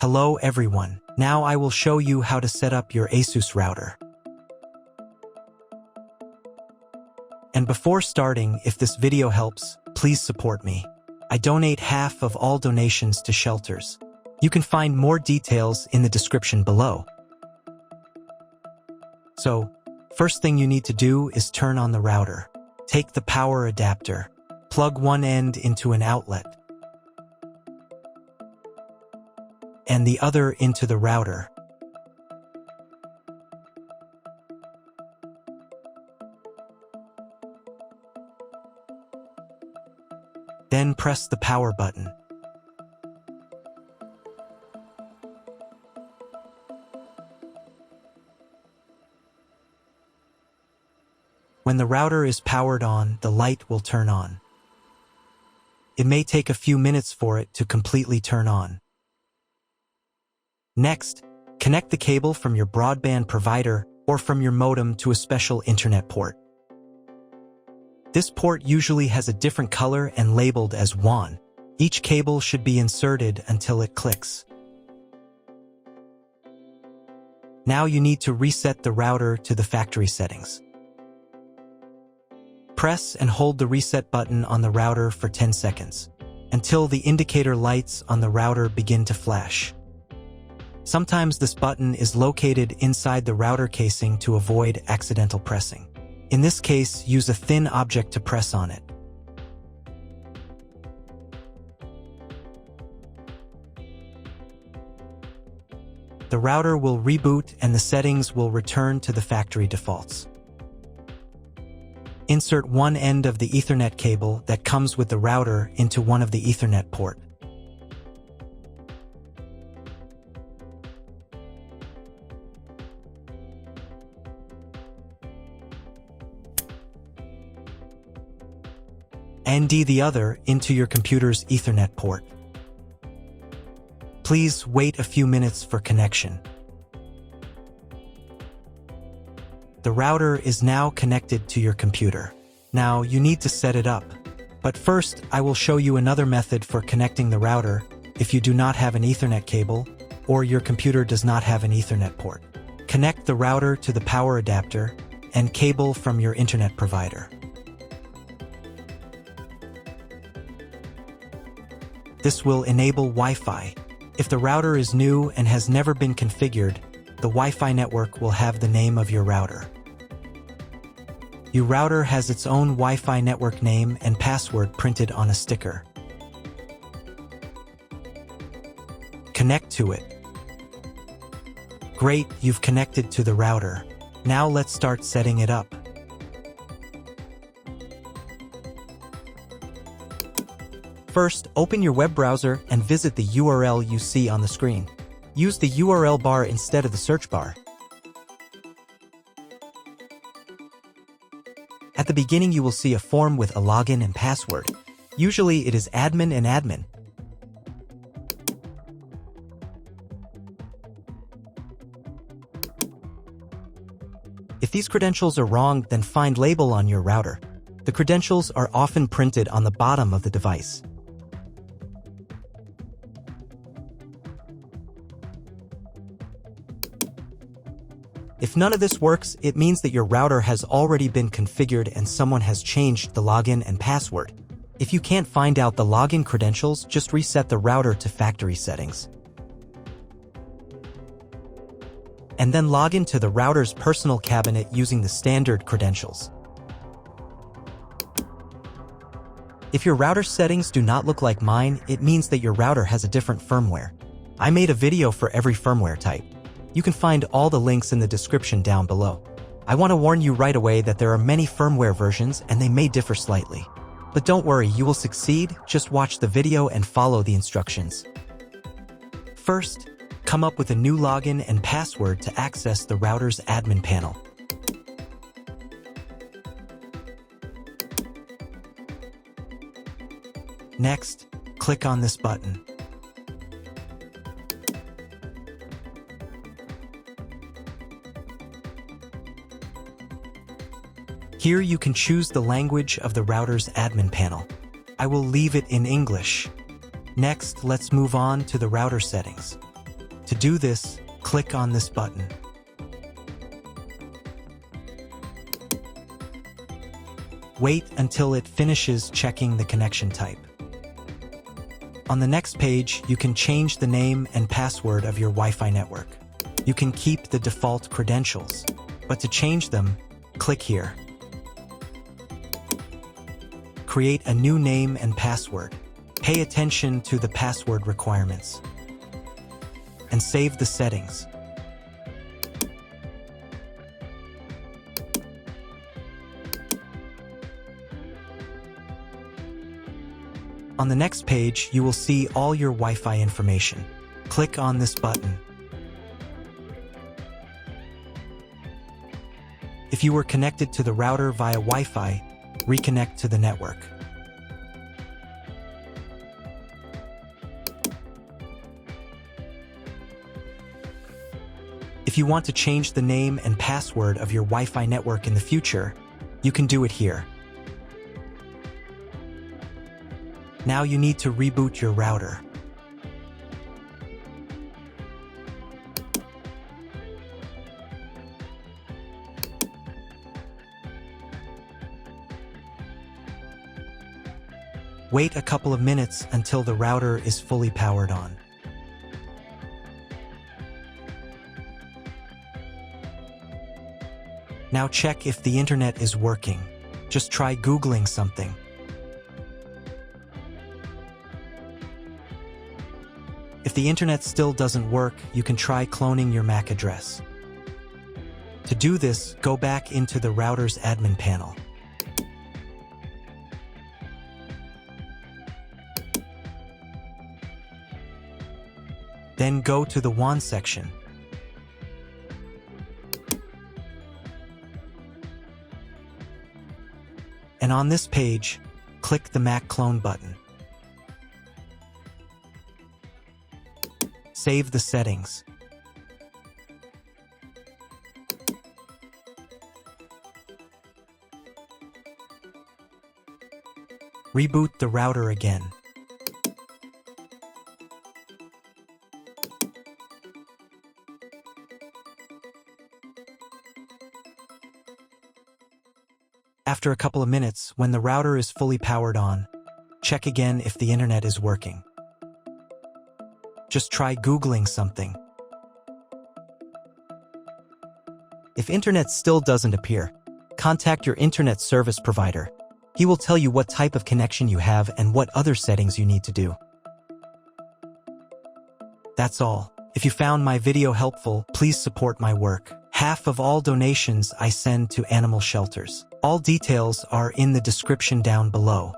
Hello everyone, now I will show you how to set up your ASUS router. And before starting, if this video helps, please support me. I donate half of all donations to shelters. You can find more details in the description below. So, first thing you need to do is turn on the router. Take the power adapter. Plug one end into an outlet and the other into the router. Then press the power button. When the router is powered on, the light will turn on. It may take a few minutes for it to completely turn on. Next, connect the cable from your broadband provider or from your modem to a special internet port. This port usually has a different color and labeled as WAN. Each cable should be inserted until it clicks. Now you need to reset the router to the factory settings. Press and hold the reset button on the router for 10 seconds, until the indicator lights on the router begin to flash. Sometimes this button is located inside the router casing to avoid accidental pressing. In this case, use a thin object to press on it. The router will reboot and the settings will return to the factory defaults. Insert one end of the Ethernet cable that comes with the router into one of the Ethernet port. And the other into your computer's Ethernet port. Please wait a few minutes for connection. The router is now connected to your computer. Now you need to set it up. But first, I will show you another method for connecting the router if you do not have an Ethernet cable or your computer does not have an Ethernet port. Connect the router to the power adapter and cable from your internet provider. This will enable Wi-Fi. If the router is new and has never been configured, the Wi-Fi network will have the name of your router. Your router has its own Wi-Fi network name and password printed on a sticker. Connect to it. Great, you've connected to the router. Now let's start setting it up. First, open your web browser and visit the URL you see on the screen. Use the URL bar instead of the search bar. At the beginning, you will see a form with a login and password. Usually, it is admin and admin. If these credentials are wrong, then find label on your router. The credentials are often printed on the bottom of the device. If none of this works, it means that your router has already been configured and someone has changed the login and password. If you can't find out the login credentials, just reset the router to factory settings. And then log into the router's personal cabinet using the standard credentials. If your router settings do not look like mine, it means that your router has a different firmware. I made a video for every firmware type. You can find all the links in the description down below. I want to warn you right away that there are many firmware versions and they may differ slightly. But don't worry, you will succeed, just watch the video and follow the instructions. First, come up with a new login and password to access the router's admin panel. Next, click on this button. Here you can choose the language of the router's admin panel. I will leave it in English. Next, let's move on to the router settings. To do this, click on this button. Wait until it finishes checking the connection type. On the next page, you can change the name and password of your Wi-Fi network. You can keep the default credentials, but to change them, click here. Create a new name and password. Pay attention to the password requirements. And save the settings. On the next page, you will see all your Wi-Fi information. Click on this button. If you were connected to the router via Wi-Fi, reconnect to the network. If you want to change the name and password of your Wi-Fi network in the future, you can do it here. Now you need to reboot your router. Wait a couple of minutes until the router is fully powered on. Now check if the internet is working. Just try Googling something. If the internet still doesn't work, you can try cloning your MAC address. To do this, go back into the router's admin panel. Then go to the WAN section. And on this page, click the MAC clone button. Save the settings. Reboot the router again. After a couple of minutes, when the router is fully powered on, check again if the internet is working. Just try Googling something. If internet still doesn't appear, contact your internet service provider. He will tell you what type of connection you have and what other settings you need to do. That's all. If you found my video helpful, please support my work. Half of all donations I send to animal shelters. All details are in the description down below.